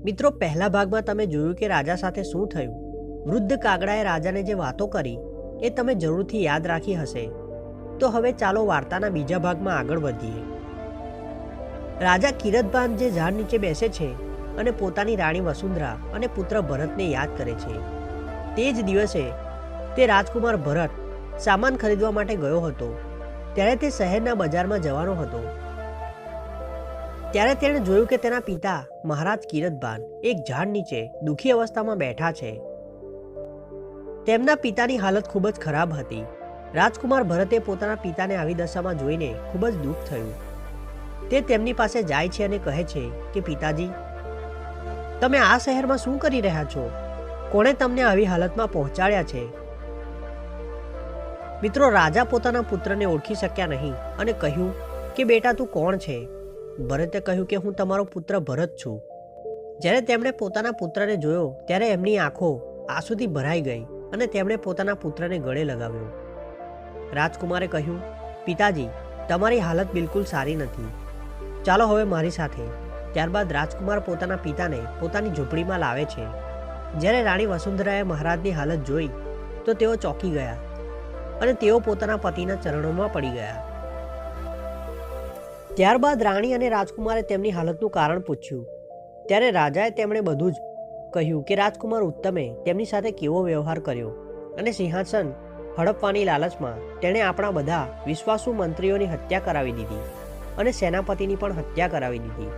મિત્રો, પહેલા ભાગમાં તમે જોયું કે રાજા સાથે શું થયું. વૃદ્ધ કાગડાએ રાજાને જે વાતો કરી એ તમે જરૂરથી યાદ રાખી હશે. તો હવે ચાલો વાર્તાના બીજા ભાગમાં આગળ વધીએ. રાજા કિરતબાન જે ઝાડ નીચે બેસે છે અને પોતાની રાણી વસુંધરા અને પુત્ર ભરતને યાદ કરે છે. તે જ દિવસે તે રાજકુમાર ભરત સામાન ખરીદવા માટે ગયો હતો. ત્યારે તે શહેરના બજારમાં જવાનો હતો. ત્યારે તેણે જોયું કે તેના પિતા મહારાજ કિરતબાન એક ઝાડ નીચે દુઃખી અવસ્થામાં બેઠા છે. તેમના પિતાની હાલત ખૂબ જ ખરાબ હતી. રાજકુમાર ભરતે પોતાના પિતાને આવી દશામાં જોઈને ખૂબ જ દુઃખ થયું. તે તેમની પાસે જાય છે અને કહે છે કે પિતાજી, તમે આ શહેરમાં શું કરી રહ્યા છો? કોણે તમને આવી હાલતમાં પહોંચાડ્યા છે? મિત્રો, રાજા પોતાના પુત્રને ઓળખી શક્યા નહીં અને કહ્યું કે બેટા, તું કોણ છે? ભરતે કહ્યું કે હું તમારો પુત્ર ભરત છું. જ્યારે તેમણે પોતાના પુત્રને જોયો ત્યારે એમની આંખો આંસુથી ભરાઈ ગઈ અને તેમણે પોતાના પુત્રને ગળે લગાવ્યો. રાજકુમારે કહ્યું, પિતાજી, તમારી હાલત બિલકુલ સારી નથી. ચાલો હવે મારી સાથે. ત્યારબાદ રાજકુમાર પોતાના પિતાને પોતાની ઝૂંપડીમાં લાવે છે. જ્યારે રાણી વસુંધરાએ મહારાજની હાલત જોઈ તો તેઓ ચોંકી ગયા અને તેઓ પોતાના પતિના ચરણોમાં પડી ગયા. ત્યારબાદ રાણી અને રાજકુમારે તેમની હાલતનું કારણ પૂછ્યું. ત્યારે રાજાએ તેમણે બધું જ કહ્યું કે રાજકુમાર ઉત્તમે તેમની સાથે કેવો વ્યવહાર કર્યો અને સિંહાસન હડપવાની લાલચમાં તેણે આપણા બધા વિશ્વાસુ મંત્રીઓની હત્યા કરાવી દીધી અને સેનાપતિની પણ હત્યા કરાવી દીધી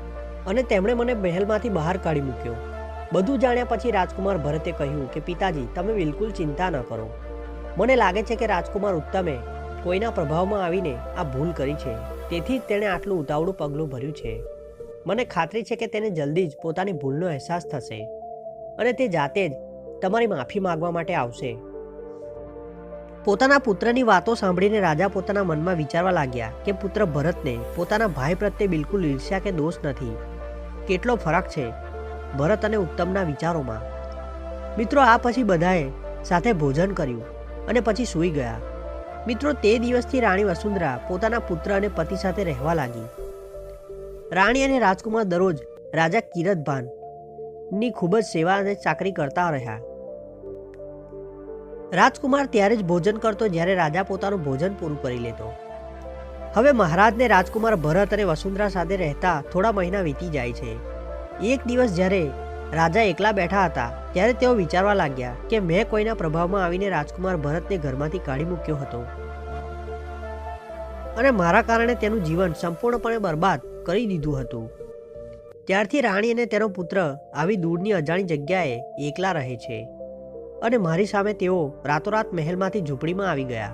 અને તેમણે મને મહેલમાંથી બહાર કાઢી મૂક્યો. બધું જાણ્યા પછી રાજકુમાર ભરતે કહ્યું કે પિતાજી, તમે બિલકુલ ચિંતા ન કરો. મને લાગે છે કે રાજકુમાર ઉત્તમે કોઈના પ્રભાવમાં આવીને આ ભૂલ કરી છે. તેથી જ તેણે આટલું ઉતાવળું પગલું ભર્યું છે. મને ખાતરી છે કે તેને જલ્દી જ પોતાની ભૂલનો અહેસાસ થશે અને તે જાતે જ તમારી માફી માંગવા માટે આવશે. પોતાના પુત્રની વાતો સાંભળીને રાજા પોતાના મનમાં વિચારવા લાગ્યા કે પુત્ર ભરતને પોતાના ભાઈ પ્રત્યે બિલકુલ ઈર્ષ્યા કે દોષ નથી. કેટલો ફરક છે ભરત અને ઉત્તમના વિચારોમાં. મિત્રો, આ પછી બધાએ સાથે ભોજન કર્યું અને પછી સૂઈ ગયા. મિત્રો, તે દિવસથી રાણી વસુંધરા પોતાના પુત્ર અને પતિ સાથે રહેવા લાગી. રાણી અને રાજકુમાર દરરોજ રાજા કિરતબાનની ખૂબ જ સેવા અને ચાકરી કરતા રહ્યા. રાજકુમાર ત્યારે જ ભોજન કરતો જ્યારે રાજા પોતાનું ભોજન પૂરું કરી લેતો. હવે મહારાજને રાજકુમાર ભરત અને વસુંધરા સાથે રહેતા થોડા મહિના વીતી જાય છે. એક દિવસ જ્યારે રાજા એકલા બેઠા હતા ત્યારે તેઓ વિચારવા લાગ્યા કે મેં કોઈના પ્રભાવમાં આવીને રાજકુમાર ભરતને ઘરમાંથી કાઢી મૂક્યો હતો અને મારા કારણે તેનું જીવન સંપૂર્ણપણે બરબાદ કરી દીધું હતું. ત્યારથી રાણી અને તેનો પુત્ર આવી દૂરની અજાણી જગ્યાએ એકલા રહે છે અને મારી સામે તેઓ રાતોરાત મહેલમાંથી ઝૂંપડીમાં આવી ગયા.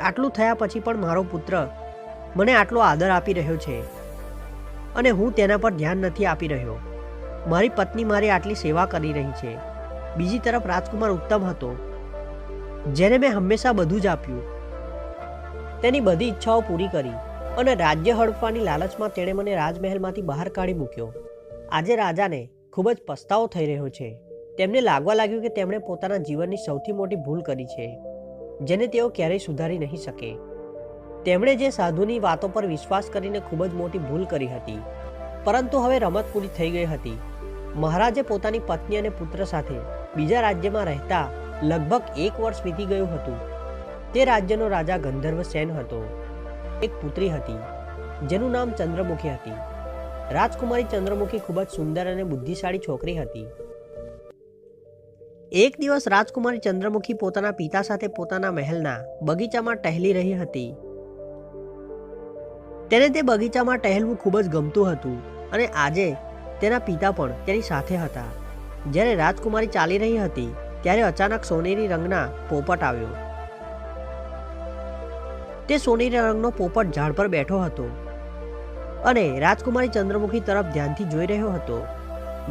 આટલું થયા પછી પણ મારો પુત્ર મને આટલો આદર આપી રહ્યો છે અને હું તેના પર ધ્યાન નથી આપી રહ્યો. મારી પત્ની મારી આટલી સેવા કરી રહી છે. બીજી તરફ રાજકુમાર ઉત્તમ હતો, જેને મેં હંમેશા બધું જ આપ્યું. તેની બધી ઈચ્છાઓ પૂરી કરી અને રાજ્ય હડપવાની લાલચમાં તેણે મને રાજમહેલમાંથી બહાર કાઢી મૂક્યો. આજે રાજાને ખૂબ જ પસ્તાવો થઈ રહ્યો છે. તેમને લાગવા લાગ્યું કે તેમણે પોતાના જીવનની સૌથી મોટી ભૂલ કરી છે, જેને તેઓ ક્યારેય સુધારી નહીં શકે. તેમણે જે સાધુની વાતો પર વિશ્વાસ કરીને ખૂબ જ મોટી ભૂલ કરી હતી. પરંતુ હવે રમત પૂરી થઈ ગઈ હતી. મહારાજે પોતાની પત્ની અને પુત્ર સાથે બીજા રાજ્યમાં રહેતા લગભગ 1 વર્ષ વીતી ગયું હતું. તે રાજ્યનો રાજા ગંધર્વસેન હતો. એક પુત્રી હતી જેનું નામ ચંદ્રમુખી હતી. રાજકુમારી ચંદ્રમુખી ખૂબ જ સુંદર અને બુદ્ધિશાળી છોકરી હતી. એક દિવસ રાજકુમારી ચંદ્રમુખી પોતાના પિતા સાથે પોતાના મહેલના બગીચામાં ટહેલી રહી હતી. તેને તે બગીચામાં ટહેલવું ખૂબ જ ગમતું હતું અને આજે તેના પિતા પણ તેની સાથે હતા. જ્યારે રાજકુમારી ચાલી રહી હતી ત્યારે અચાનક સોનેરી રંગના પોપટ આવ્યો. તે સોનેરી રંગનો પોપટ ઝાડ પર બેઠો હતો અને રાજકુમારી ચંદ્રમુખી તરફ ધ્યાનથી જોઈ રહ્યો હતો.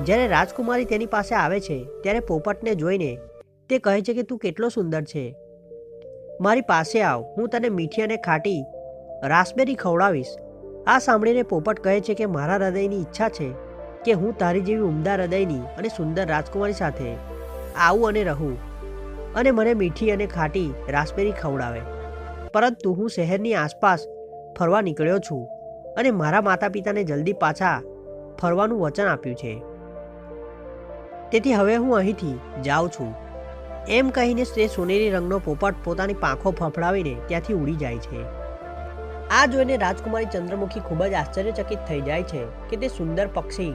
જ્યારે રાજકુમારી તેની પાસે આવે છે ત્યારે પોપટને જોઈને તે કહે છે કે તું કેટલો સુંદર છે, મારી પાસે આવ, હું તને મીઠી અને ખાટી રાસબેરી ખવડાવીશ. આ સાંભળીને પોપટ કહે છે કે મારા હૃદયની ઈચ્છા છે કે હું તારી જેવી ઉમદા હૃદયની અને સુંદર રાજકુમારી સાથે આવું અને રહું અને મને મીઠી અને ખાટી રાસબેરી ખવડાવે. પરંતુ હું શહેરની આસપાસ ફરવા નીકળ્યો છું અને મારા માતા પિતાને જલ્દી પાછા ફરવાનું વચન આપ્યું છે. તેથી હવે હું અહીંથી જાઉં છું. એમ કહીને તે સોનેરી રંગનો પોપટ પોતાની પાંખો ફફડાવીને ત્યાંથી ઉડી જાય છે. આ જોઈને રાજકુમારી ચંદ્રમુખી ખૂબ જ આશ્ચર્યચકિત થઈ જાય છે કે તે સુંદર પક્ષી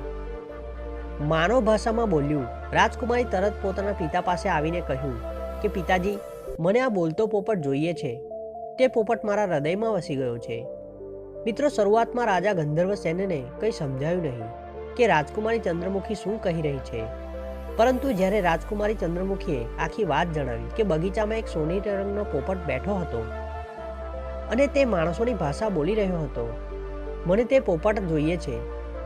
માનવ ભાષામાં બોલ્યું. રાજકુમારી તરત પોતાના પિતા પાસે આવીને કહ્યું કે પિતાજી, મને આ બોલતો પોપટ જોઈએ છે. તે પોપટ મારા હૃદયમાં વસી ગયો છે. મિત્રો, શરૂઆતમાં રાજા ગંધર્વસેનને કંઈ સમજાયું નહીં કે રાજકુમારી ચંદ્રમુખી શું કહી રહી છે. પરંતુ જ્યારે રાજકુમારી ચંદ્રમુખીએ આખી વાત જણાવી કે બગીચામાં એક સોનેરી રંગનો પોપટ બેઠો હતો અને તે માણસોની ભાષા બોલી રહ્યો હતો, મને તે પોપટ જોઈએ છે,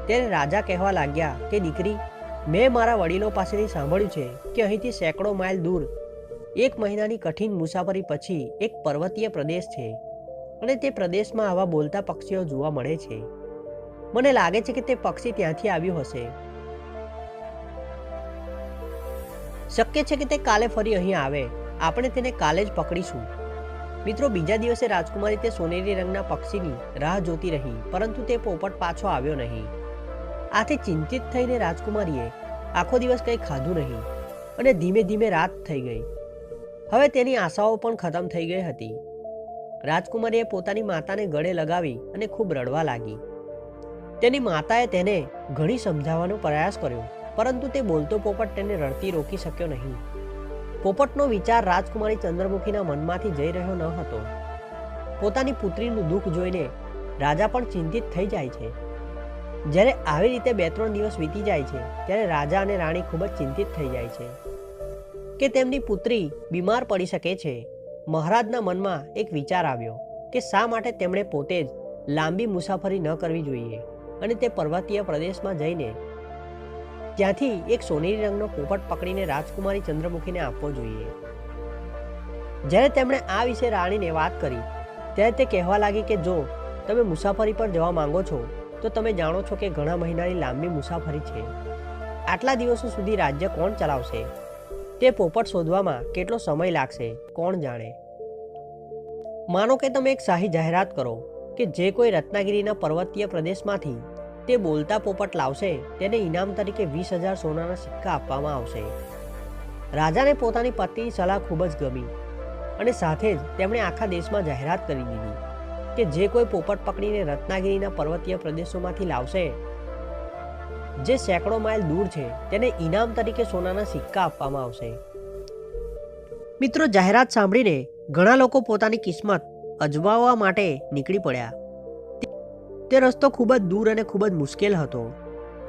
ત્યારે રાજા કહેવા લાગ્યા કે દીકરી, મેં મારા વડીલો પાસેથી સાંભળ્યું છે કે અહીંથી સેંકડો માઇલ દૂર 1 મહિનાની કઠિન મુસાફરી પછી એક પર્વતીય પ્રદેશ છે અને તે પ્રદેશમાં આવા બોલતા પક્ષીઓ જોવા મળે છે. મને લાગે છે કે તે પક્ષી ત્યાંથી આવ્યું હશે. શક્ય છે કે તે કાલે ફરી અહીં આવે. આપણે તેને કાલે જ પકડીશું. મિત્રો, બીજા દિવસે રાજકુમારી તે સોનેરી રંગના પક્ષીની રાહ જોતી રહી, પરંતુ તે પોપટ પાછો આવ્યો નહીં. આથી ચિંતિત થઈને રાજકુમારીએ આખો દિવસ કંઈ ખાધું નહીં અને ધીમે ધીમે રાત થઈ ગઈ. હવે તેની આશાઓ પણ ખતમ થઈ ગઈ હતી. રાજકુમારીએ પોતાની માતાને ગળે લગાવી અને ખૂબ રડવા લાગી. તેની માતાએ તેને ઘણી સમજાવવાનો પ્રયાસ કર્યો, પરંતુ તે બોલતો પોપટ તેને રડતી રોકી શક્યો નહીં. પોપટનો વિચાર રાજકુમારી ચંદ્રમુખીના મનમાંથી જઈ રહ્યો ન હતો. પોતાની પુત્રીનું દુઃખ જોઈને રાજા પણ ચિંતિત થઈ જાય છે. જ્યારે આવી રીતે 2-3 દિવસ વીતી જાય છે ત્યારે રાજા અને રાણી ખૂબ જ ચિંતિત થઈ જાય છે કે તેમની પુત્રી બીમાર પડી શકે છે. મહારાજના મનમાં એક વિચાર આવ્યો કે શા માટે તેમણે પોતે જ લાંબી મુસાફરી ન કરવી જોઈએ અને તે પર્વતીય પ્રદેશમાં જઈને ત્યાંથી એક સોનેરી રંગનો પોપટ પકડીને રાજકુમારી ચંદ્રમુખીને આપવો જોઈએ. જ્યારે તેમણે આ વિશે રાણીને વાત કરી ત્યારે તે કહેવા લાગી કે જો તમે મુસાફરી પર જવા માંગો છો તો તમે જાણો છો કે ઘણા મહિનાની લાંબી મુસાફરી છે. આટલા દિવસો સુધી રાજ્ય કોણ ચલાવશે? તે પોપટ શોધવામાં કેટલો સમય લાગશે કોણ જાણે. માનો કે તમે એક શાહી જાહેરાત કરો કે જે કોઈ રત્નાગીરીના પર્વતીય પ્રદેશમાંથી તે બોલતા પોપટ લાવશે તેને ઇનામ તરીકે 20,000 સોનાના સિક્કા આપવામાં આવશે. રાજાને પોતાની પત્નીની સલાહ ખૂબ જ ગમી અને સાથે જ તેમણે આખા દેશમાં જાહેરાત કરી દીધી કે જે કોઈ પોપટ પકડીને રત્નાગીરીના પર્વતીય પ્રદેશોમાંથી લાવશે જે સેંકડો માઇલ દૂર છે તેને ઇનામ તરીકે સોનાના સિક્કા આપવામાં આવશે. મિત્રો, જાહેરાત સાંભળીને ઘણા લોકો પોતાની કિસ્મત અજમાવવા માટે નીકળી પડ્યા. તે રસ્તો ખૂબ જ દૂર અને ખૂબ જ મુશ્કેલ હતો.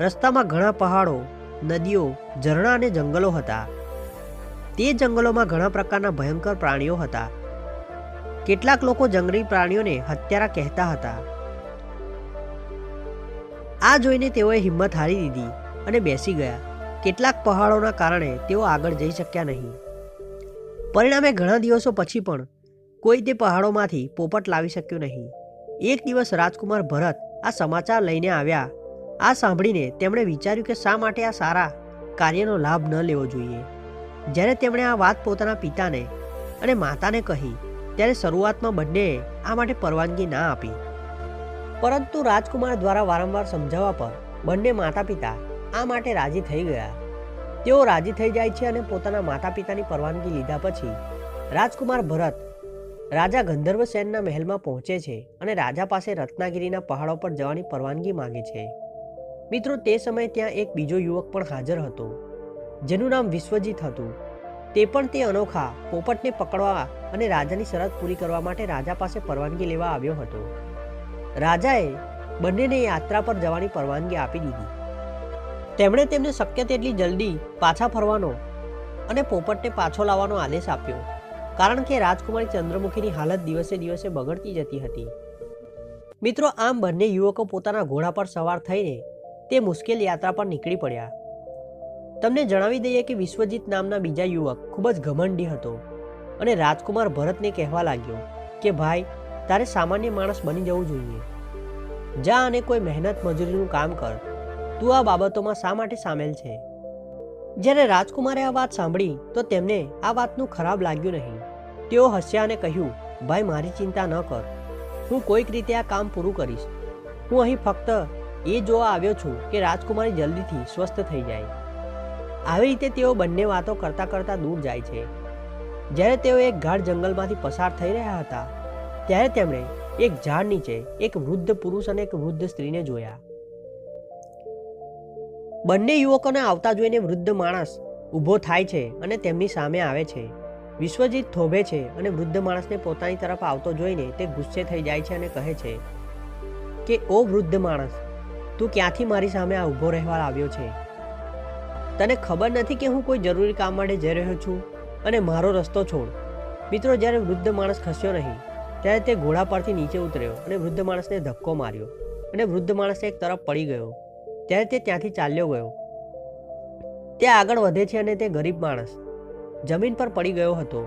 રસ્તામાં ઘણા પહાડો, નદીઓ, ઝરણા અને જંગલો હતા. તે જંગલોમાં ઘણા પ્રકારના ભયંકર પ્રાણીઓ હતા. કેટલાક લોકો જંગલી પ્રાણીઓને હત્યારા કહેતા હતા. આ જોઈને તેઓએ હિંમત હારી દીધી અને બેસી ગયા. કેટલાક પહાડોના કારણે તેઓ આગળ જઈ શક્યા નહીં. પરિણામે ઘણા દિવસો પછી પણ કોઈ તે પહાડોમાંથી પોપટ લાવી શક્યું નહીં. એક દિવસ રાજકુમાર ભરત આ સમાચાર લઈને આવ્યા. આ સાંભળીને તેમણે વિચાર્યું કે શા માટે આ સારા કાર્યનો લાભ ન લેવો જોઈએ. જ્યારે તેમણે આ વાત પોતાના પિતાને અને માતાને કહી ત્યારે શરૂઆતમાં બંનેએ આ માટે પરવાનગી ના આપી. પરંતુ રાજકુમાર દ્વારા વારંવાર સમજાવવા પર બંને માતા પિતા આ માટે રાજી થઈ ગયા. તેઓ રાજી થઈ જાય છે અને પોતાના માતા પિતાની પરવાનગી લીધા પછી રાજકુમાર ભરત રાજા ગંધર્વસેનના મહેલમાં પહોંચે છે અને રાજા પાસે રત્નાગીરીના પહાડો પર જવાની પરવાનગી માંગે છે. મિત્રો, તે સમયે ત્યાં એક બીજો યુવક પણ હાજર હતો જેનું નામ વિશ્વજીત હતું. તે પણ તે અનોખા પોપટને પકડવા અને રાજાની શરત પૂરી કરવા માટે રાજા પાસે પરવાનગી લેવા આવ્યો હતો. રાજાએ બંનેને યાત્રા પર જવાની પરવાનગી આપી દીધી. તેમણે તેમને શક્ય તેટલી જલ્દી પાછા ફરવાનો અને પોપટને પાછો લાવવાનો આદેશ આપ્યો, કારણ કે રાજકુમારી ચંદ્રમુખીની હાલત દિવસે દિવસે બગડતી જતી હતી. મિત્રો, આમ બંને યુવકો પોતાના ઘોડા પર સવાર થઈને તે મુશ્કેલ યાત્રા પર નીકળી પડ્યા. તમને જણાવી દઈએ કે વિશ્વજીત નામના બીજા યુવક ખૂબ જ ઘમંડી હતો અને રાજકુમાર ભરતને કહેવા લાગ્યો કે ભાઈ, તારે સામાન્ય માણસ બની જવું જોઈએ. જા અને કોઈ મહેનત મજૂરીનું કામ કર. તું આ બાબતોમાં શા માટે સામેલ છે? જ્યારે રાજકુમારે આ વાત સાંભળી તો તેમને આ વાતનું ખરાબ લાગ્યું નહીં. તેઓ હસ્યા અને કહ્યું, ભાઈ, મારી ચિંતા ન કર. હું કોઈક રીતે આ કામ પૂરું કરીશ. હું અહીં ફક્ત એ જોવા આવ્યો છું કે રાજકુમારી જલ્દીથી સ્વસ્થ થઈ જાય. આવી રીતે તેઓ બંને વાતો કરતા કરતા દૂર જાય છે. જ્યારે તેઓ એક ગાઢ જંગલમાંથી પસાર થઈ રહ્યા હતા ત્યારે તેમણે એક ઝાડ નીચે એક વૃદ્ધ પુરુષ અને એક વૃદ્ધ સ્ત્રીને જોયા. બંને યુવકોને આવતા જોઈને વૃદ્ધ માણસ ઊભો થાય છે અને તેમની સામે આવે છે. વિશ્વજીત થોભે છે અને વૃદ્ધ માણસને પોતાની તરફ આવતો જોઈને તે ગુસ્સે થઈ જાય છે અને કહે છે કે ઓ વૃદ્ધ માણસ, તું ક્યાંથી મારી સામે આ ઊભો રહેવા આવ્યો છે? તને ખબર નથી કે હું કોઈ જરૂરી કામ માટે જઈ રહ્યો છું અને મારો રસ્તો છોડ. મિત્રો, જ્યારે વૃદ્ધ માણસ ખસ્યો નહીં ત્યારે તે ઘોડા પરથી નીચે ઉતર્યો અને વૃદ્ધ માણસને ધક્કો માર્યો અને વૃદ્ધ માણસ એક તરફ પડી ગયો. ત્યારે તે ત્યાંથી ચાલ્યો ગયો. તે આગળ વધે છે અને તે ગરીબ માણસ જમીન પર પડી ગયો હતો.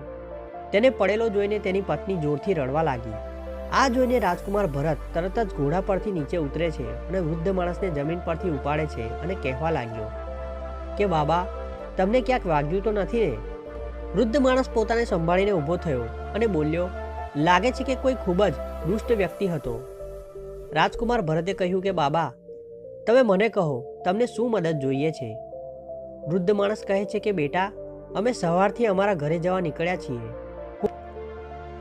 તેને પડેલો જોઈને તેની પત્ની જોરથી રડવા લાગી. આ જોઈને રાજકુમાર ભરત તરત જ ઘોડા પરથી નીચે ઉતરે છે અને વૃદ્ધ માણસને જમીન પરથી ઉપાડે છે અને કહેવા લાગ્યો કે બાબા, તમને ક્યાંક વાગ્યું તો નથી ને? વૃદ્ધ માણસ પોતાને સંભાળીને ઊભો થયો અને બોલ્યો, લાગે છે કે કોઈ ખૂબ જ દુષ્ટ વ્યક્તિ હતો. રાજકુમાર ભરતે કહ્યું કે બાબા, તમે મને કહો, તમને શું મદદ જોઈએ છે? વૃદ્ધ માણસ કહે છે કે બેટા, અમે સવારથી અમારા ઘરે જવા નીકળ્યા છીએ.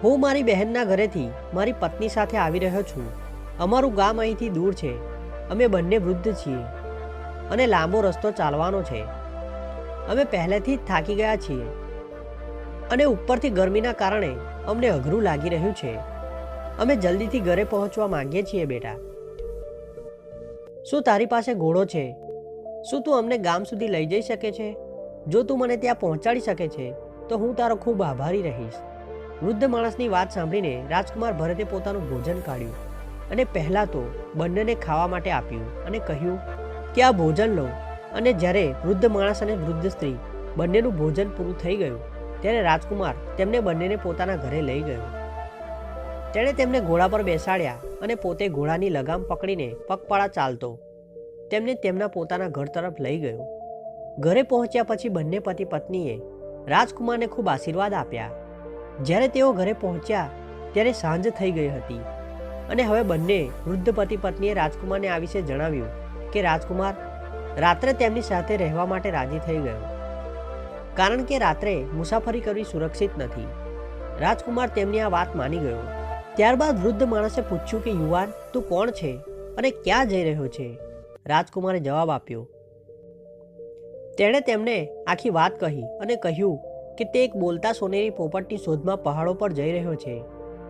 હું મારી બહેનના ઘરેથી મારી પત્ની સાથે આવી રહ્યો છું. અમારું ગામ અહીંથી દૂર છે. અમે બંને વૃદ્ધ છીએ અને લાંબો રસ્તો ચાલવાનો છે. અમે પહેલેથી જ થાકી ગયા છીએ અને ઉપરથી ગરમીના કારણે અમને અઘરું લાગી રહ્યું છે. અમે જલ્દીથી ઘરે પહોંચવા માંગીએ છીએ બેટા. શું તારી પાસે ઘોડો છે? શું તું અમને ગામ સુધી લઈ જઈ શકે છે? જો તું મને ત્યાં પહોંચાડી શકે છે તો હું તારો ખૂબ આભારી રહીશ. વૃદ્ધ માણસની વાત સાંભળીને રાજકુમાર ભરતે પોતાનું ભોજન કાઢ્યું અને પહેલાં તો બંનેને ખાવા માટે આપ્યું અને કહ્યું કે આ ભોજન લો. અને જ્યારે વૃદ્ધ માણસ અને વૃદ્ધ સ્ત્રી બંનેનું ભોજન પૂરું થઈ ગયું ત્યારે રાજકુમાર તેમને બંનેને પોતાના ઘરે લઈ ગયો. તેણે તેમને ઘોડા પર બેસાડ્યા અને પોતે ઘોડાની લગામ પકડીને પગપાળા ચાલતો તેમને તેમના પોતાના ઘર તરફ લઈ ગયો. ઘરે પહોંચ્યા પછી બંને પતિ પત્નીએ રાજકુમારને ખૂબ આશીર્વાદ આપ્યા. જ્યારે તેઓ ઘરે પહોંચ્યા ત્યારે સાંજ થઈ ગઈ હતી અને હવે બંને વૃદ્ધ પતિ પત્નીએ રાજકુમારને આ વિશે જણાવ્યું કે રાજકુમાર રાત્રે તેમની સાથે રહેવા માટે રાજી થઈ ગયો, કારણ કે રાત્રે મુસાફરી કરવી સુરક્ષિત નથી. રાજકુમાર તેમની આ વાત માની ગયો. ત્યારબાદ વૃદ્ધ માણસે પૂછ્યું કે યુવાન, તું કોણ છે અને ક્યાં જઈ રહ્યો છે? રાજકુમારે જવાબ આપ્યો. તેણે તેમને આખી વાત કહી અને કહ્યું કે તે એક બોલતા સોનેરી પોપટની શોધમાં પહાડો પર જઈ રહ્યો છે,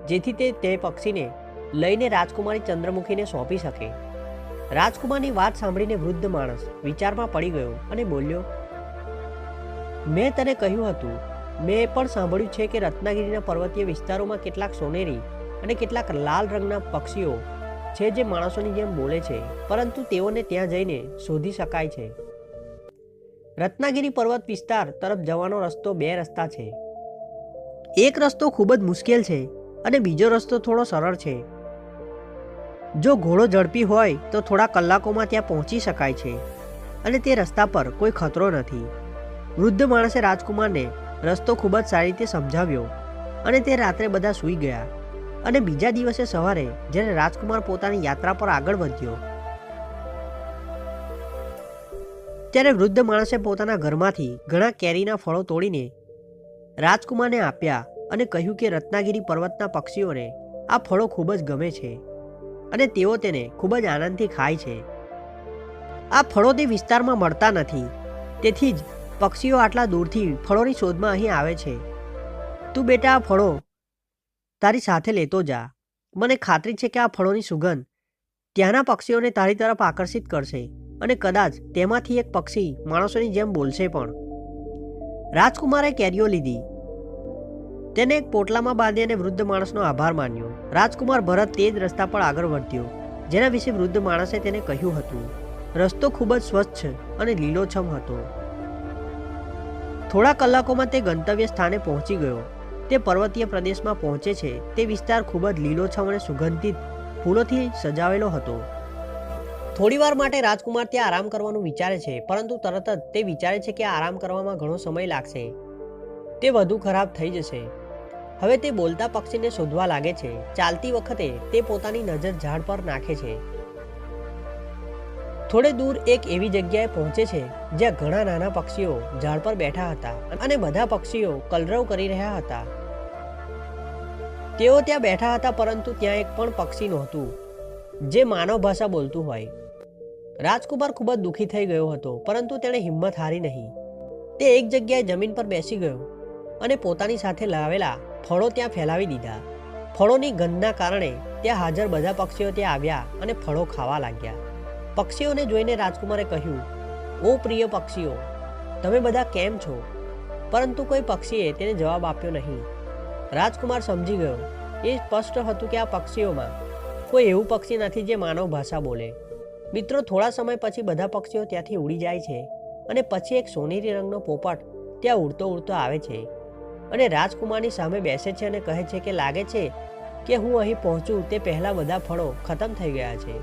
જેથી તે પક્ષીને લઈને રાજકુમારી ચંદ્રમુખીને સોંપી શકે. રાજકુમારની વાત સાંભળીને વૃદ્ધ માણસ વિચારમાં પડી ગયો અને બોલ્યો, મેં તને કહ્યું હતું, મેં પણ સાંભળ્યું છે કે રત્નાગીરીના પર્વતીય વિસ્તારોમાં કેટલાક સોનેરી અને કેટલાક લાલ રંગના પક્ષીઓ છે જે માણસોની જેમ બોલે છે, પરંતુ તેઓને ત્યાં જઈને શોધી શકાય છે. રત્નાગીરી પર્વત વિસ્તાર તરફ જવાનો રસ્તો બે રસ્તા છે. એક રસ્તો ખૂબ જ મુશ્કેલ છે અને બીજો રસ્તો થોડો સરળ છે. જો ઘોડો ઝડપી હોય તો થોડા કલાકોમાં ત્યાં પહોંચી શકાય છે અને તે રસ્તા પર કોઈ ખતરો નથી. વૃદ્ધ માણસે રાજકુમારને રસ્તો ખૂબ જ સારી રીતે સમજાવ્યો અને તે રાત્રે બધા સૂઈ ગયા. અને બીજા દિવસે સવારે જ્યારે રાજકુમાર પોતાની યાત્રા પર આગળ વધ્યો ત્યારે વૃદ્ધ માણસે પોતાના ઘરમાંથી ઘણા કેરીના ફળો તોડીને રાજકુમારને આપ્યા અને કહ્યું કે રત્નાગીરી પર્વતના પક્ષીઓને આ ફળો ખૂબ જ ગમે છે અને તેઓ તેને ખૂબ જ આનંદથી ખાય છે. આ ફળો તે વિસ્તારમાં મળતા નથી, તેથી જ પક્ષીઓ આટલા દૂરથી ફળોની શોધમાં અહીં આવે છે. તું બેટા આ ફળો તારી સાથે લેતો જા. મને ખાતરી છે કે આ ફળોની સુગંધ ત્યાંના પક્ષીઓને તારી તરફ આકર્ષિત કરશે અને કદાચ તેમાંથી એક પક્ષી માણસોની જેમ બોલશે પણ. રાજકુમારે કેરીઓ લીધી, તેને એક પોટલામાં બાંધી અને વૃદ્ધ માણસનો આભાર માન્યો. રાજકુમાર ભરત તે જ રસ્તા પર આગળ વધ્યો જેના વિશે વૃદ્ધ માણસે તેને કહ્યું હતું. રસ્તો ખૂબ જ સ્વચ્છ અને લીલોછમ હતો. થોડા કલાકોમાં તે ગંતવ્ય સ્થાને પહોંચી ગયો. તે પર્વતીય પ્રદેશમાં પહોંચે છે. તે વિસ્તાર ખૂબ જ લીલોછમ અને સુગંધિત ફૂલોથી સજાવેલો હતો. થોડીવાર માટે રાજકુમાર ત્યાં આરામ કરવાનું વિચારે છે, પરંતુ તરત જ તે વિચારે છે કે આરામ કરવામાં ઘણો સમય લાગશે, તે વધુ ખરાબ થઈ જશે. હવે તે બોલતા પક્ષીને શોધવા લાગે છે. ચાલતી વખતે તે પોતાની નજર ઝાડ પર નાખે છે. થોડે દૂર એક એવી જગ્યાએ પહોંચે છે જ્યાં ઘણા નાના પક્ષીઓ ઝાડ પર બેઠા હતા અને બધા પક્ષીઓ કલરવ કરી રહ્યા હતા. તેઓ ત્યાં બેઠા હતા, પરંતુ ત્યાં એક પણ પક્ષી નહોતું જે માનવ ભાષા બોલતું હોય. રાજકુમાર ખૂબ જ દુઃખી થઈ ગયો હતો, પરંતુ તેણે હિંમત હારી નહીં. તે એક જગ્યાએ જમીન પર બેસી ગયો અને પોતાની સાથે લાવેલા ફળો ત્યાં ફેલાવી દીધા. ફળોની ગંધના કારણે ત્યાં હાજર બધા પક્ષીઓ ત્યાં આવ્યા અને ફળો ખાવા લાગ્યા. પક્ષીઓને જોઈને રાજકુમારે કહ્યું, ઓ પ્રિય પક્ષીઓ, તમે બધા કેમ છો? પરંતુ કોઈ પક્ષીએ તેને જવાબ આપ્યો નહીં. રાજકુમાર સમજી ગયો, એ સ્પષ્ટ હતું કે આ પક્ષીઓમાં કોઈ એવું પક્ષી નથી જે માનવ ભાષા બોલે. મિત્રો, થોડા સમય પછી બધા પક્ષીઓ ત્યાંથી ઉડી જાય છે અને પછી એક સોનેરી રંગનો પોપટ ત્યાં ઉડતો ઉડતો આવે છે અને રાજકુમારની સામે બેસે છે અને કહે છે કે લાગે છે કે હું અહીં પહોંચું તે પહેલાં બધા ફળો ખતમ થઈ ગયા છે.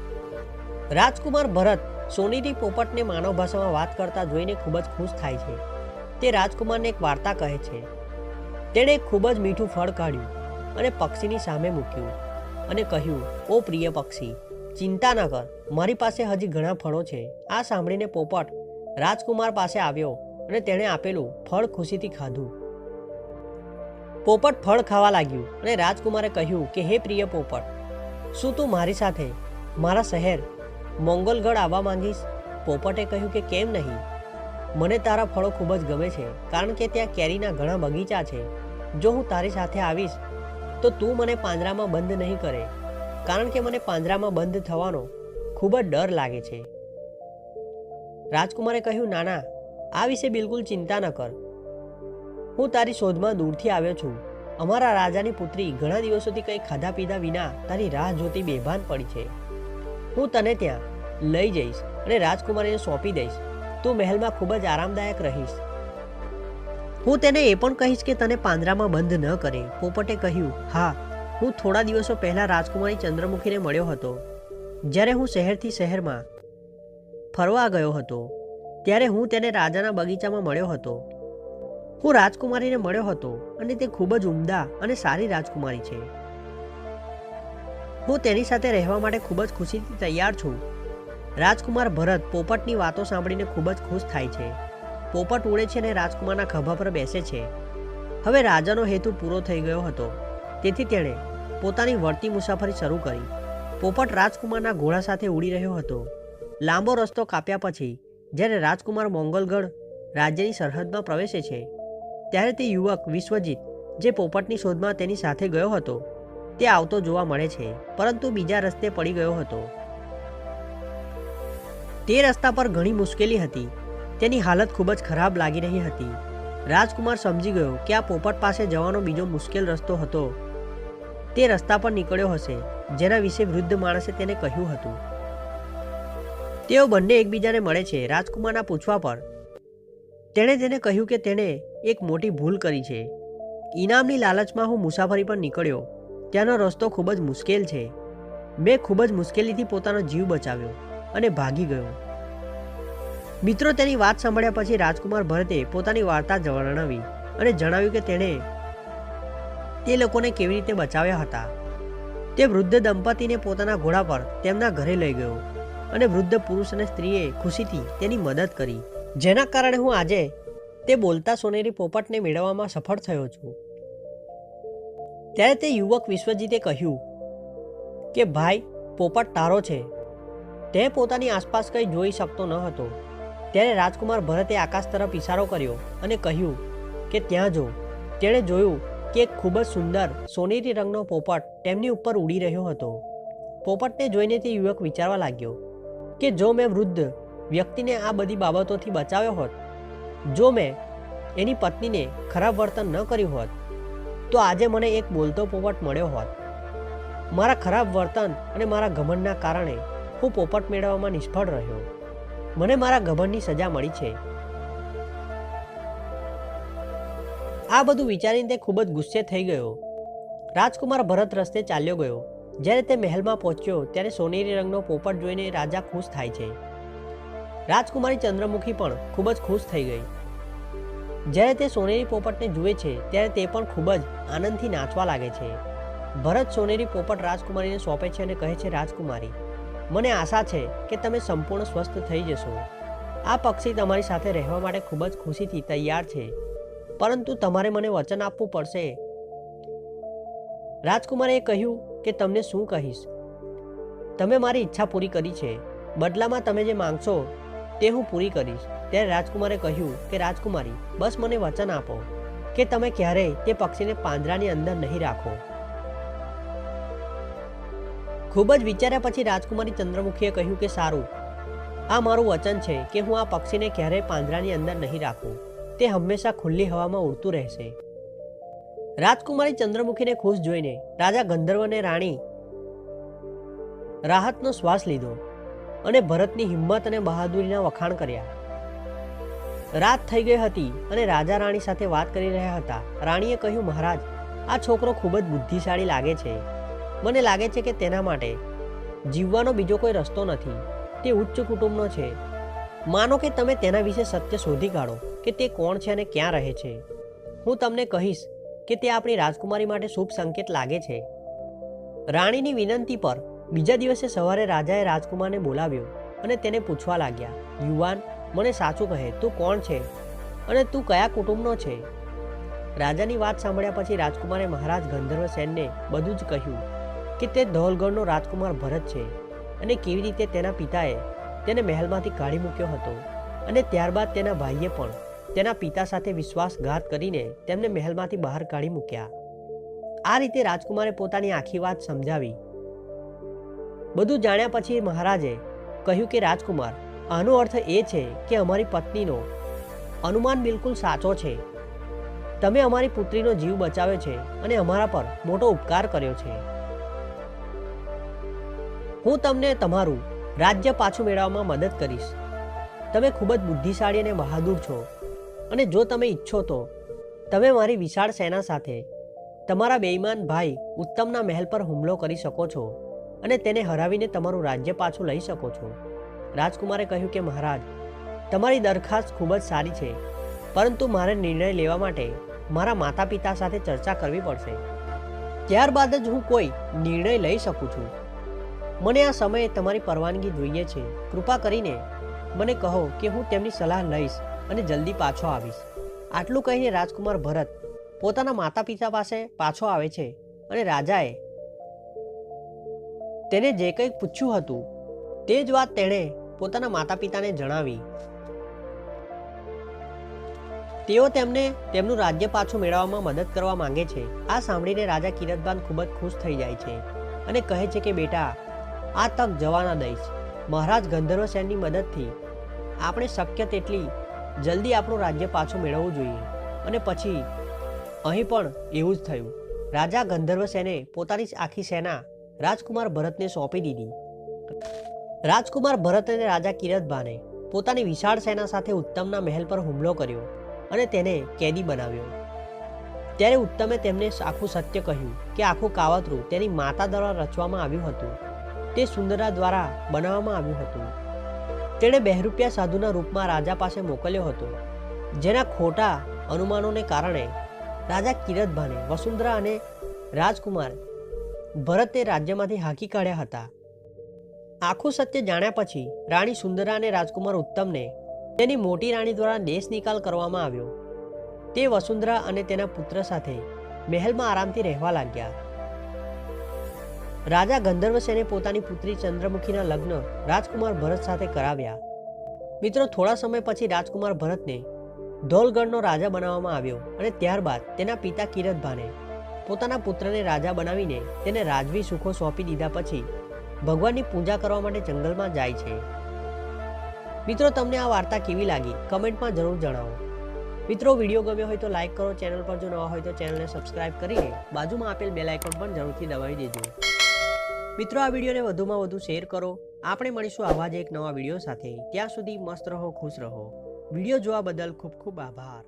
રાજકુમાર ભરત સોનેરી પોપટને માનવ ભાષામાં વાત કરતા જોઈને ખૂબ જ ખુશ થાય છે. તે રાજકુમારને એક વાર્તા કહે છે. તેણે એક ખૂબ જ મીઠું ફળ કાઢ્યું અને પક્ષીની સામે મૂક્યું અને કહ્યું, ઓ પ્રિય પક્ષી, ચિંતા ન કર, મારી પાસે હજી ઘણા ફળો છે. આ સાંભળીને પોપટ રાજકુમાર પાસે આવ્યો અને તેણે આપેલું ફળ ખુશીથી ખાધું. પોપટ ફળ ખાવા લાગ્યું અને રાજકુમારે કહ્યું કે હે પ્રિય પોપટ, શું તું મારી સાથે મારા શહેર મોંગલગઢ આવવા માંગીશ? પોપટે કહ્યું કે કેમ નહીં, મને તારા ફળો ખૂબ જ ગમે છે, કારણ કે ત્યાં કેરીના ઘણા બગીચા છે. જો હું તારી સાથે આવીશ તો તું મને પાંજરામાં બંધ નહીં કરે, કારણ કે મને પાંજરામાં બંધ થવાનો ખૂબ જ ડર લાગે છે. રાજકુમારે કહ્યું, નાના, આ વિશે બિલકુલ ચિંતા ન કર. હું તારી શોધમાં દૂરથી આવ્યો છું. અમારા રાજાની પુત્રી ઘણા દિવસોથી કંઈ ખાધા પીધા વિના તારી રાહ જોતી બેભાન પડી છે. હું તને ત્યાં લઈ જઈશ અને રાજકુમારીને સોંપી દઈશ. તું મહેલમાં ખૂબ જ આરામદાયક રહીશ. હું તેને એ પણ કહીશ કે તને પાંજરામાં બંધ ન કરે. પોપટે કહ્યું, હા, હું થોડા દિવસો પહેલા રાજકુમારી ચંદ્રમુખીને મળ્યો હતો. જ્યારે હું શહેરથી શહેરમાં ફરવા ગયો હતો ત્યારે હું તેને રાજાના બગીચામાં મળ્યો હતો. હું રાજકુમારીને મળ્યો હતો અને તે ખૂબ જ ઉમદા અને સારી રાજકુમારી છે. હું તેની સાથે રહેવા માટે ખૂબ જ ખુશીથી તૈયાર છું. રાજકુમાર ભરત પોપટની વાતો સાંભળીને ખૂબ જ ખુશ થાય છે. પોપટ ઉડે છે અને રાજકુમારના ખભા પર બેસે છે. હવે રાજાનો હેતુ પૂરો થઈ ગયો હતો, તેથી તેણે પોતાની વળતી મુસાફરી શરૂ કરી. પોપટ રાજકુમારના ઘોડા સાથે ઉડી રહ્યો હતો. લાંબો રસ્તો કાપ્યા પછી જ્યારે રાજકુમાર મોંગલગઢ રાજ્યની સરહદમાં પ્રવેશે છે ત્યારે તે યુવક વિશ્વજીત, જે પોપટની શોધમાં તેની સાથે ગયો હતો, તે આવતો જોવા મળે છે, પરંતુ બીજા રસ્તે પડી ગયો હતો. તે રસ્તા પર ઘણી મુશ્કેલી હતી. તેની હાલત ખૂબ જ ખરાબ લાગી રહી હતી. રાજકુમાર સમજી ગયો કે આ પોપટ પાસે જવાનો બીજો મુશ્કેલ રસ્તો હતો. તે રસ્તા પર નીકળ્યો હશે જેના વિશે વૃદ્ધ માણસે તેને કહ્યું હતું. તેઓ બંને એકબીજાને મળે છે. રાજકુમારના પૂછવા પર તેણે તેને કહ્યું કે તેણે એક મોટી ભૂલ કરી છે. ઇનામની લાલચમાં હું મુસાફરી પર નીકળ્યો. ત્યાંનો રસ્તો ખૂબ જ મુશ્કેલ છે. મેં ખૂબ જ મુશ્કેલીથી પોતાનો જીવ બચાવ્યો અને ભાગી ગયો. મિત્રો, તેની વાત સાંભળ્યા પછી રાજકુમાર ભરતે પોતાની વાર્તા વર્ણવી અને જણાવ્યું કે તેણે તે લોકોને કેવી રીતે બચાવ્યા હતા. તે વૃદ્ધ દંપતીને પોતાના ઘોડા પર તેમના ઘરે લઈ ગયો અને વૃદ્ધ પુરુષ અને સ્ત્રીએ ખુશીથી તેની મદદ કરી, જેના કારણે હું આજે તે બોલતા સોનેરી પોપટને મેળવવામાં સફળ થયો છું. ત્યારે તે યુવક વિશ્વજીતે કહ્યું કે ભાઈ, પોપટ તારો છે. તે પોતાની આસપાસ કંઈ જોઈ શકતો ન હતો. ત્યારે રાજકુમાર ભરતે આકાશ તરફ ઇશારો કર્યો અને કહ્યું કે ત્યાં જો. તેણે જોયું કે એક ખૂબ જ સુંદર સોનેરી રંગનો પોપટ તેમની ઉપર ઉડી રહ્યો હતો. પોપટને જોઈને તે યુવક વિચારવા લાગ્યો કે જો મેં વૃદ્ધ વ્યક્તિને આ બધી બાબતોથી બચાવ્યો હોત, જો મેં એની પત્નીને ખરાબ વર્તન ન કર્યું હોત, તો આજે મને એક બોલતો પોપટ મળ્યો હોત. મારા ખરાબ વર્તન અને મારા ઘમંડના કારણે હું પોપટ મેળવવામાં નિષ્ફળ રહ્યો. મને મારા ઘમંડની સજા મળી છે. આ બધું વિચારીને તે ખૂબ જ ગુસ્સે થઈ ગયો. રાજકુમાર ભરત રસ્તે ચાલ્યો ગયો. જ્યારે તે મહેલમાં પહોંચ્યો ત્યારે સોનેરી રંગનો પોપટ જોઈને રાજા ખુશ થાય છે. રાજકુમારી ચંદ્રમુખી પણ ખૂબ જ ખુશ થઈ ગઈ. જ્યારે તે સોનેરી પોપટને જુએ છે ત્યારે તે પણ ખૂબ જ આનંદથી નાચવા લાગે છે. ભરત સોનેરી પોપટ રાજકુમારીને સોંપે છે અને કહે છે, રાજકુમારી, મને આશા છે કે તમે સંપૂર્ણ સ્વસ્થ થઈ જશો. આ પક્ષી તમારી સાથે રહેવા માટે ખૂબ જ ખુશીથી તૈયાર છે, પરંતુ તમારે મને વચન આપવું પડશે. રાજકુમારે કહ્યું કે તમને શું કહીશ. તમે મારી ઈચ્છા પૂરી કરી છે, બદલામાં તમે જે માંગશો તે હું પૂરી કરીશ. ત્યારે રાજકુમારે કહ્યું કે રાજકુમારી, બસ મને વચન આપો કે તમે ક્યારેય તે પક્ષીને પાંજરાની અંદર નહીં રાખો. ખૂબ જ વિચાર્યા પછી રાજકુમારી ચંદ્રમુખીએ કહ્યું કે સારું, આ મારું વચન છે કે હું આ પક્ષીને ક્યારેય પાંજરાની અંદર નહીં રાખું. તે હંમેશા ખુલ્લી હવામાં ઉડતું રહેશે. રાજકુમારી ચંદ્રમુખીને ખુશ જોઈને રાજા ગંધર્વ અને રાણી રાહતનો શ્વાસ લીધો અને ભરતની હિંમત અને બહાદુરીના વખાણ કર્યા. રાત થઈ ગઈ હતી અને રાજા રાણી સાથે વાત કરી રહ્યા હતા. રાણીએ કહ્યું, મહારાજ, આ છોકરો ખૂબ જ બુદ્ધિશાળી લાગે છે. મને લાગે છે કે તેના માટે જીવવાનો બીજો કોઈ રસ્તો નથી. તે ઉચ્ચ કુટુંબનો છે. માનો કે તમે તેના વિશે સત્ય શોધી કાઢો કે તે કોણ છે અને ક્યાં રહે છે. હું તમને કહીશ કે તે આપણી રાજકુમારી માટે શુભ સંકેત લાગે છે. રાણીની વિનંતી પર બીજા દિવસે સવારે રાજાએ રાજકુમારને બોલાવ્યો અને તેને પૂછવા લાગ્યા, યુવાન, મને સાચું કહે, તું કોણ છે અને તું કયા કુટુંબનો છે? રાજાની વાત સાંભળ્યા પછી રાજકુમારે મહારાજ ગંધર્વ સેનને બધું જ કહ્યું કે તે ધોલગઢનો રાજકુમાર ભરત છે અને કેવી રીતે તેના પિતાએ તેને મહેલમાંથી કાઢી મૂક્યો હતો અને ત્યારબાદ તેના ભાઈએ પણ તેના પિતા સાથે વિશ્વાસઘાત કરીને તેમને મહેલમાંથી બહાર કાઢી મૂક્યા. આ રીતે રાજકુમારે પોતાની આખી વાત સમજાવી. બધું જાણ્યા પછી મહારાજે કહ્યું કે રાજકુમાર, આનો અર્થ એ છે કે અમારી પત્નીનો અનુમાન બિલકુલ સાચો છે. તમે અમારી પુત્રીનો જીવ બચાવ્યો છે અને અમારા પર મોટો ઉપકાર કર્યો છે. હું તમને તમારું રાજ્ય પાછું મેળવવામાં મદદ કરીશ. તમે ખૂબ જ બુદ્ધિશાળી અને બહાદુર છો અને જો તમે ઈચ્છો તો તમે મારી વિશાળ સેના સાથે તમારા બેઈમાન ભાઈ ઉત્તમના મહેલ પર હુમલો કરી શકો છો અને તેને હરાવીને તમારું રાજ્ય પાછું લઈ શકો છો. રાજકુમારે કહ્યું કે મહારાજ, તમારી દરખાસ્ત ખૂબ જ સારી છે, પરંતુ મારે નિર્ણય લેવા માટે મારા માતા પિતા સાથે ચર્ચા કરવી પડશે. ત્યારબાદ જ હું કોઈ નિર્ણય લઈ શકું છું. મને આ સમયે તમારી પરવાનગી જોઈએ છે. કૃપા કરીને મને કહો કે હું તેમની સલાહ લઈશ અને જલ્દી પાછો આવીશ. આટલું કહીને રાજકુમાર ભરત પોતાના માતા પિતા પાસે પાછો આવે છે અને રાજાએ તેને જે કંઈ પૂછ્યું હતું તે જ વાત તેણે પોતાના માતા પિતાને જણાવી. તેઓ તેમને તેમનું રાજ્ય પાછું મેળવવામાં મદદ કરવા માંગે છે. આ સાંભળીને રાજા કિરતબાન ખૂબ જ ખુશ થઈ જાય છે અને કહે છે કે બેટા, આ તક જવા ન દઈશ. મહારાજ ગંધર્વ સેનની મદદથી આપણે શક્ય તેટલી જલ્દી આપણું રાજ્ય પાછું મેળવવું જોઈએ. અને પછી અહીં પણ એવું જ થયું. રાજા ગંધર્વ સેને પોતાની આખી સેના રાજકુમાર ભરતને સોંપી દીધી. રાજકુમાર ભરત અને રાજા કિરતબાને પોતાની વિશાળ સેના સાથે ઉત્તમના મહેલ પર હુમલો કર્યો અને તેને કેદી બનાવ્યો. ત્યારે ઉત્તમે તેમને આખું સત્ય કહ્યું કે આખું કાવતરું તેની માતા દ્વારા રચવામાં આવ્યું હતું. તે સુંદરા દ્વારા બનાવવામાં આવ્યું હતું. તેણે બહેરૂપિયા સાધુના રૂપમાં રાજા પાસે મોકલ્યો હતો, જેના ખોટા અનુમાનોને કારણે રાજા કિરતબાને વસુંધરા અને રાજકુમાર ભરતે રાજ્યમાંથી હાંકી કાઢ્યા હતા. આખું સત્ય જાણ્યા પછી રાણી સુંદરા અને રાજકુમાર ઉત્તમને તેની મોટી રાણી દ્વારા દેશ નિકાલ કરવામાં આવ્યો. તે વસુંધરા અને તેના પુત્ર સાથે મહેલમાં આરામથી રહેવા લાગ્યા. રાજા ગંધર્વસેને પોતાની પુત્રી ચંદ્રમુખીના લગ્ન રાજકુમાર ભરત સાથે કરાવ્યા. મિત્રો, થોડા સમય પછી રાજકુમાર ભરતને ધોલગઢનો રાજા બનાવવામાં આવ્યો અને ત્યારબાદ તેના પિતા કિરતબાને પોતાના પુત્રને રાજા બનાવીને તેને રાજવી સુખો સોંપી દીધા પછી ભગવાનની પૂજા કરવા માટે જંગલમાં જાય છે. મિત્રો, તમને આ વાર્તા કેવી લાગી કમેન્ટમાં જરૂર જણાવો. મિત્રો, વિડીયો ગમ્યો હોય તો લાઈક કરો. ચેનલ પર જો નવા હોય તો ચેનલને સબસ્ક્રાઇબ કરીને બાજુમાં આપેલ બેલ આઇકોન પણ જરૂરથી દબાવી દેજો. મિત્રો, આ વિડીયોને વધુમાં વધુ શેર કરો. આપણે મળીશું આવા જ એક નવા વિડીયો સાથે. ત્યાં સુધી મસ્ત રહો, ખુશ રહો. વિડીયો જોવા બદલ ખૂબ ખૂબ આભાર.